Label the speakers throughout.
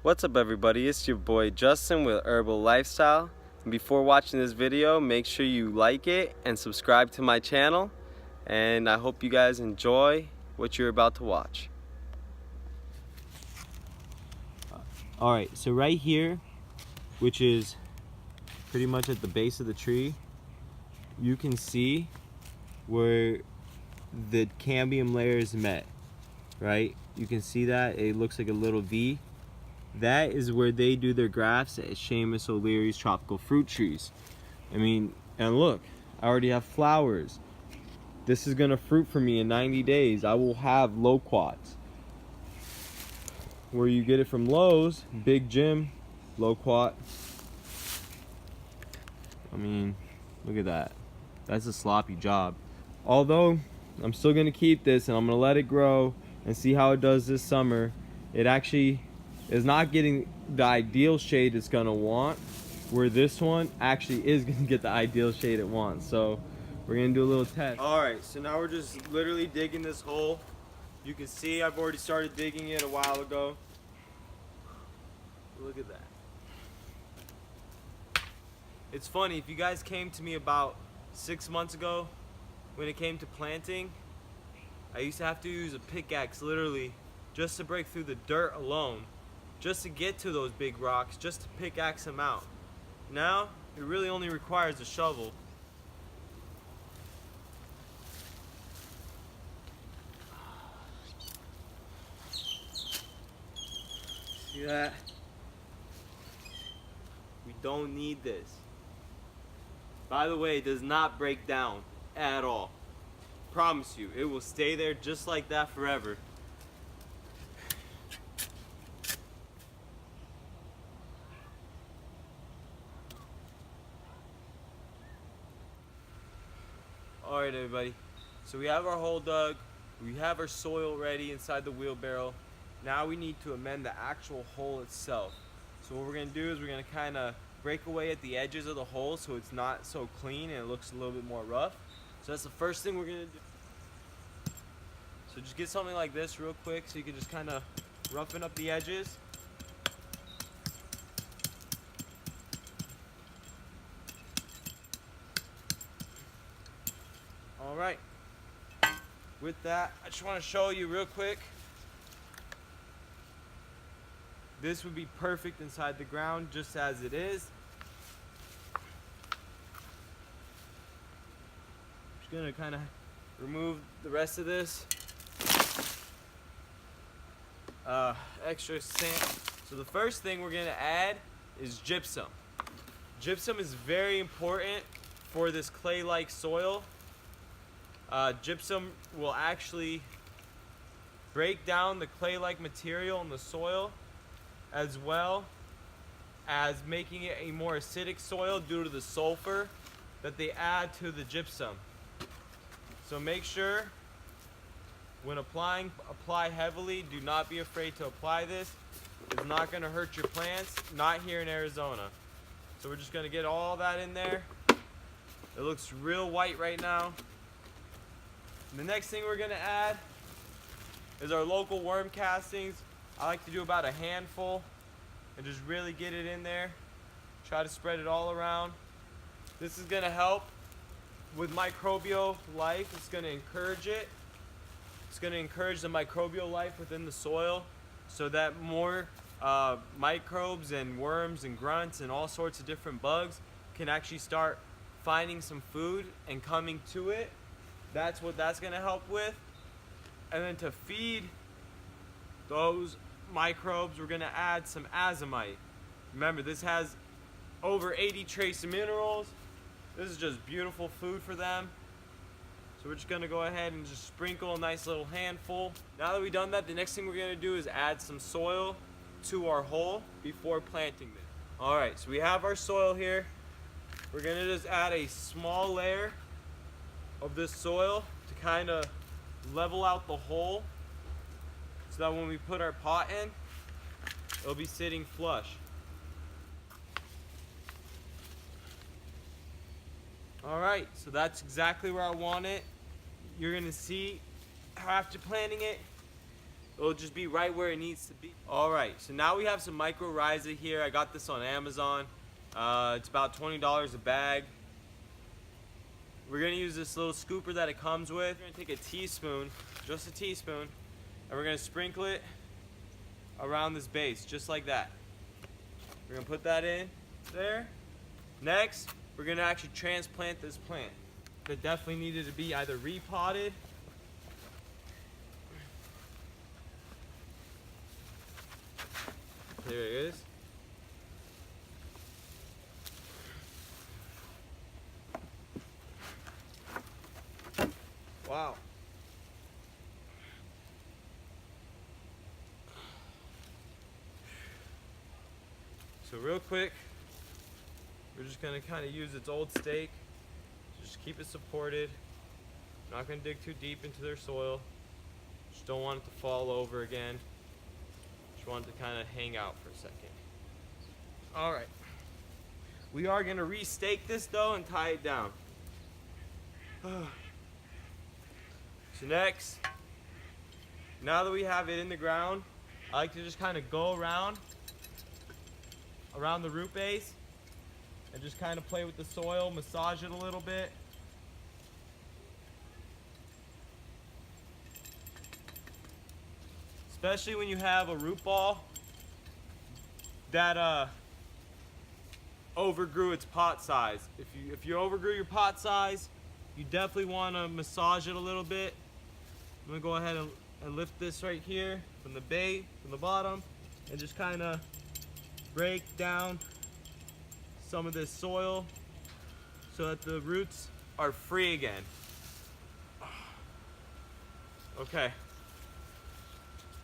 Speaker 1: What's up everybody, it's your boy Justin with Herbal Lifestyle. And before watching this video, make sure you like it and subscribe to my channel. And I hope you guys enjoy what you're about to watch. Alright, so right here, which is pretty much at the base of the tree, you can see where the cambium layer is met, right? You can see that, it looks like a little V. That is where they do their grafts at Seamus O'Leary's tropical fruit trees. I mean, and look, I already have flowers. This is gonna fruit for me in 90 days. I will have loquats. Where you get it from Lowe's, Big Jim, loquat. I mean, look at that. That's a sloppy job. Although, I'm still gonna keep this and I'm gonna let it grow and see how it does this summer. It actually is not getting the ideal shade it's gonna want, where this one actually is gonna get the ideal shade it wants. So we're gonna do a little test. All right, so now we're just literally digging this hole. You can see I've already started digging it a while ago. Look at that. It's funny, if you guys came to me about 6 months ago when it came to planting, I used to have to use a pickaxe literally just to break through the dirt alone, just to get to those big rocks, just to pickaxe them out. Now, it really only requires a shovel. See that? We don't need this. By the way, it does not break down at all. Promise you, it will stay there just like that forever. Alright everybody, so we have our hole dug, we have our soil ready inside the wheelbarrow. Now we need to amend the actual hole itself. So what we're going to do is we're going to kind of break away at the edges of the hole so it's not so clean and it looks a little bit more rough. So that's the first thing we're going to do. So just get something like this real quick so you can just kind of roughen up the edges. Alright, with that, I just want to show you real quick. This would be perfect inside the ground just as it is. Just going to kind of remove the rest of this extra sand. So the first thing we're going to add is gypsum. Gypsum is very important for this clay-like soil. Gypsum will actually break down the clay-like material in the soil, as well as making it a more acidic soil due to the sulfur that they add to the gypsum. So make sure when applying, apply heavily. Do not be afraid to apply this. It's not going to hurt your plants, not here in Arizona. So we're just going to get all that in there. It looks real white right now. The next thing we're going to add is our local worm castings. I like to do about a handful and just really get it in there. Try to spread it all around. This is going to help with microbial life. It's going to encourage it. It's going to encourage the microbial life within the soil so that more microbes and worms and grunts and all sorts of different bugs can actually start finding some food and coming to it. That's what that's going to help with. And then to feed those microbes, we're going to add some azomite. Remember, this has over 80 trace minerals. This is just beautiful food for them. So we're just going to go ahead and just sprinkle a nice little handful. Now that we've done that, the next thing we're going to do is add some soil to our hole before planting this. Alright, so we have our soil here. We're going to just add a small layer of this soil to kind of level out the hole so that when we put our pot in, it'll be sitting flush. Alright, so that's exactly where I want it. You're going to see how after planting it, It'll just be right where it needs to be. Alright, so now we have some mycorrhiza here. I got this on Amazon. It's about $20 a bag. We're going to use this little scooper that it comes with. We're going to take a teaspoon, just a teaspoon, and we're going to sprinkle it around this base, just like that. We're going to put that in there. Next, we're going to actually transplant this plant. It definitely needed to be either repotted there it is. Wow. So real quick, we're just gonna kind of use its old stake. Just keep it supported. Not gonna dig too deep into their soil. Just don't want it to fall over again. Just want it to kind of hang out for a second. All right. We are gonna re-stake this though and tie it down. So next, now that we have it in the ground, I like to just kind of go around the root base and just kind of play with the soil, massage it a little bit. Especially when you have a root ball that overgrew its pot size. If you overgrew your pot size, you definitely want to massage it a little bit. I'm gonna go ahead and lift this right here from the bottom, and just kind of break down some of this soil so that the roots are free again. Okay.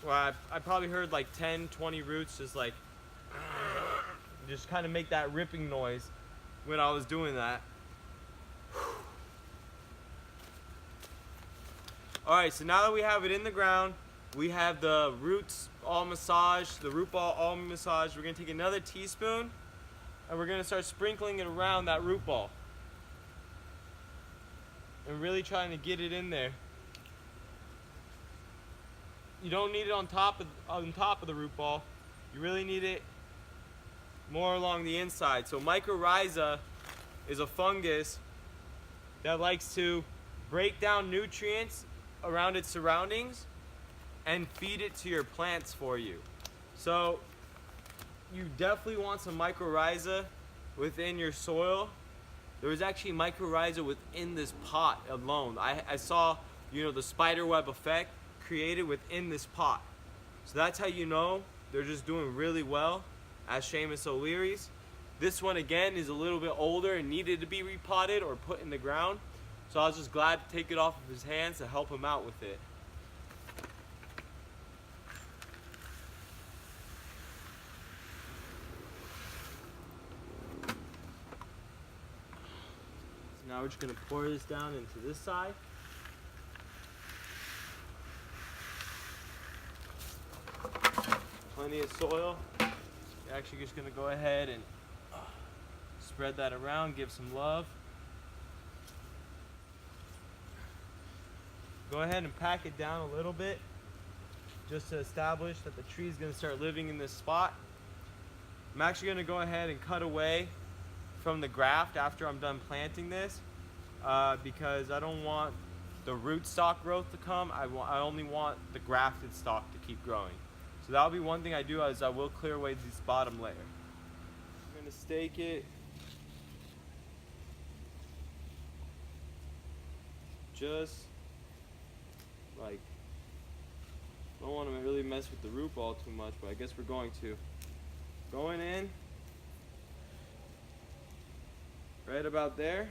Speaker 1: Well, I probably heard like 10, 20 roots just kind of make that ripping noise when I was doing that. Alright, so now that we have it in the ground, we have the roots all massaged, the root ball all massaged. We're going to take another teaspoon and we're going to start sprinkling it around that root ball. And really trying to get it in there. You don't need it on top of the root ball. You really need it more along the inside. So mycorrhiza is a fungus that likes to break down nutrients around its surroundings and feed it to your plants for you. So you definitely want some mycorrhiza within your soil. There was actually mycorrhiza within this pot alone. I saw, the spider web effect created within this pot. So that's how you know they're just doing really well as Seamus O'Leary's. This one again is a little bit older and needed to be repotted or put in the ground. So I was just glad to take it off of his hands to help him out with it. So now we're just going to pour this down into this side. Plenty of soil. You're actually just going to go ahead and spread that around, give some love. Go ahead and pack it down a little bit just to establish that the tree is going to start living in this spot. I'm actually going to go ahead and cut away from the graft after I'm done planting this because I don't want the root stock growth to come. I only want the grafted stock to keep growing. So that'll be one thing I do, is I will clear away this bottom layer. I'm going to stake it just like, don't want to really mess with the root ball too much, but I guess we're going to. Going in right about there,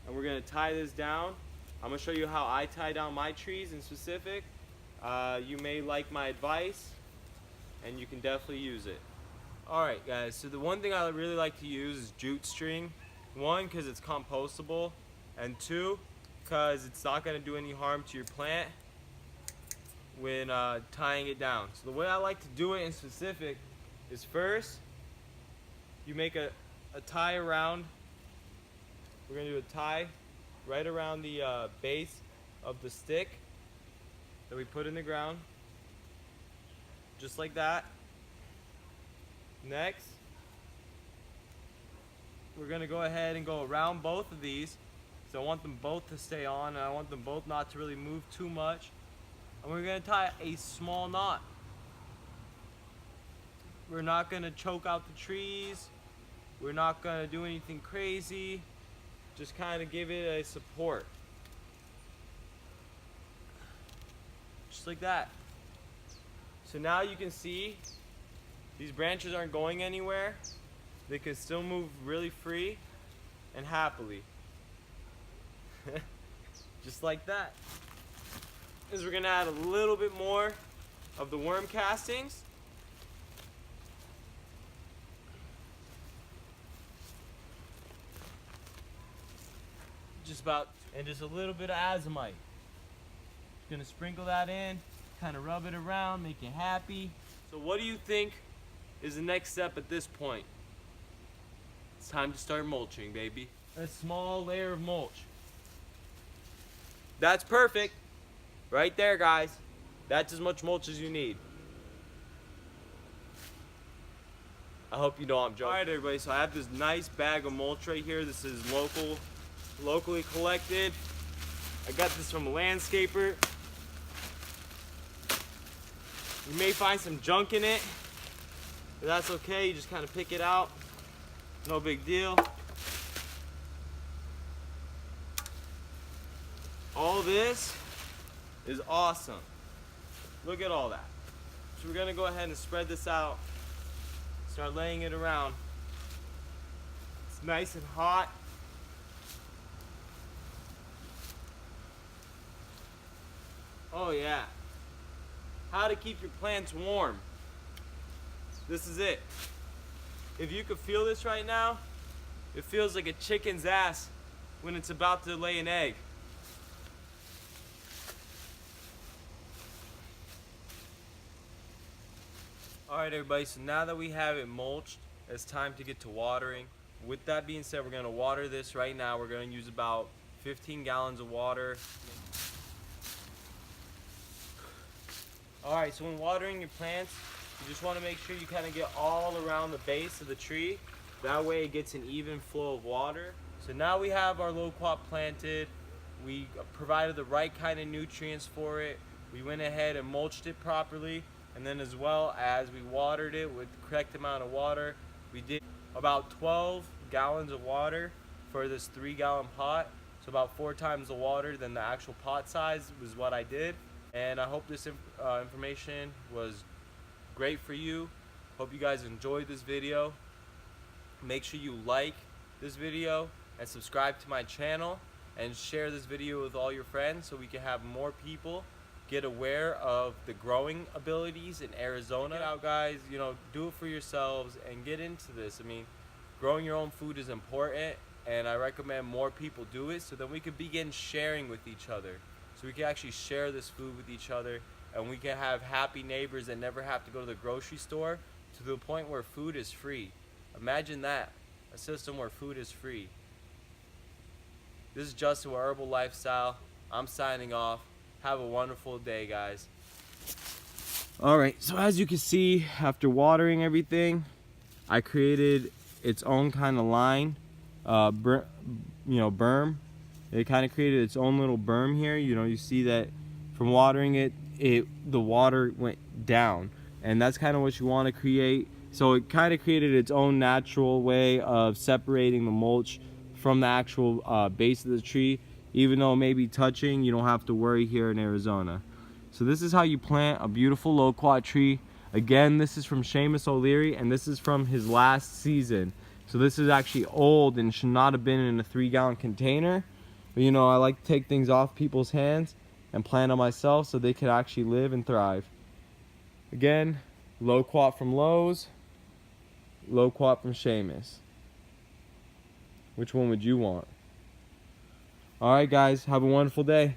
Speaker 1: and we're going to tie this down. I'm going to show you how I tie down my trees in specific. You may like my advice, and you can definitely use it. Alright guys, so the one thing I really like to use is jute string. One, because it's compostable, and two, because it's not going to do any harm to your plant when tying it down. So the way I like to do it in specific is first, you make a tie around. We're going to do a tie right around the base of the stick that we put in the ground. just like that. Next, we're gonna go ahead and go around both of these. So I want them both to stay on, and I want them both not to really move too much. And we're gonna tie a small knot. We're not gonna choke out the trees. We're not gonna do anything crazy. Just kind of give it a support. Just like that. So now you can see these branches aren't going anywhere. They can still move really free and happily. Just like that. Is we're gonna add a little bit more of the worm castings. And just a little bit of azomite. Just gonna sprinkle that in, kind of rub it around, make it happy. So what do you think is the next step at this point? It's time to start mulching, baby. A small layer of mulch. That's perfect. Right there, guys. That's as much mulch as you need. I hope you know I'm joking. Alright everybody, so I have this nice bag of mulch right here. This is locally collected. I got this from a landscaper. You may find some junk in it, but that's okay. You just kind of pick it out. No big deal. All this is awesome. Look at all that. So we're gonna go ahead and spread this out. Start laying it around. It's nice and hot. Oh yeah. How to keep your plants warm. This is it. If you could feel this right now, it feels like a chicken's ass when it's about to lay an egg. Alright everybody, so now that we have it mulched, it's time to get to watering. With that being said, we're going to water this right now. We're going to use about 15 gallons of water. Alright, so when watering your plants, you just want to make sure you kind of get all around the base of the tree. That way it gets an even flow of water. So now we have our loquat planted. We provided the right kind of nutrients for it. We went ahead and mulched it properly. And then as well as we watered it with the correct amount of water. We did about 12 gallons of water for this 3-gallon pot. So about 4 times the water than the actual pot size was what I did. And I hope this information was great for you. Hope you guys enjoyed this video. Make sure you like this video and subscribe to my channel and share this video with all your friends so we can have more people get aware of the growing abilities in Arizona. Get out, guys, you know, do it for yourselves and get into this. I mean, growing your own food is important, and I recommend more people do it so then we can begin sharing with each other. So we can actually share this food with each other, and we can have happy neighbors that never have to go to the grocery store, to the point where food is free. Imagine that, a system where food is free. This is Justin with Herbal Lifestyle. I'm signing off. Have a wonderful day, guys. Alright, so as you can see, after watering everything, I created its own kind of line, berm. It kind of created its own little berm here. You know, you see that from watering it, the water went down, and that's kind of what you want to create. So it kind of created its own natural way of separating the mulch from the actual base of the tree. Even though it may be touching, you don't have to worry here in Arizona. So this is how you plant a beautiful loquat tree. Again, this is from Seamus O'Leary, and this is from his last season. So this is actually old and should not have been in a 3-gallon container. But you know, I like to take things off people's hands and plant them myself so they can actually live and thrive. Again, loquat from Lowe's, loquat from Seamus. Which one would you want? Alright guys, have a wonderful day.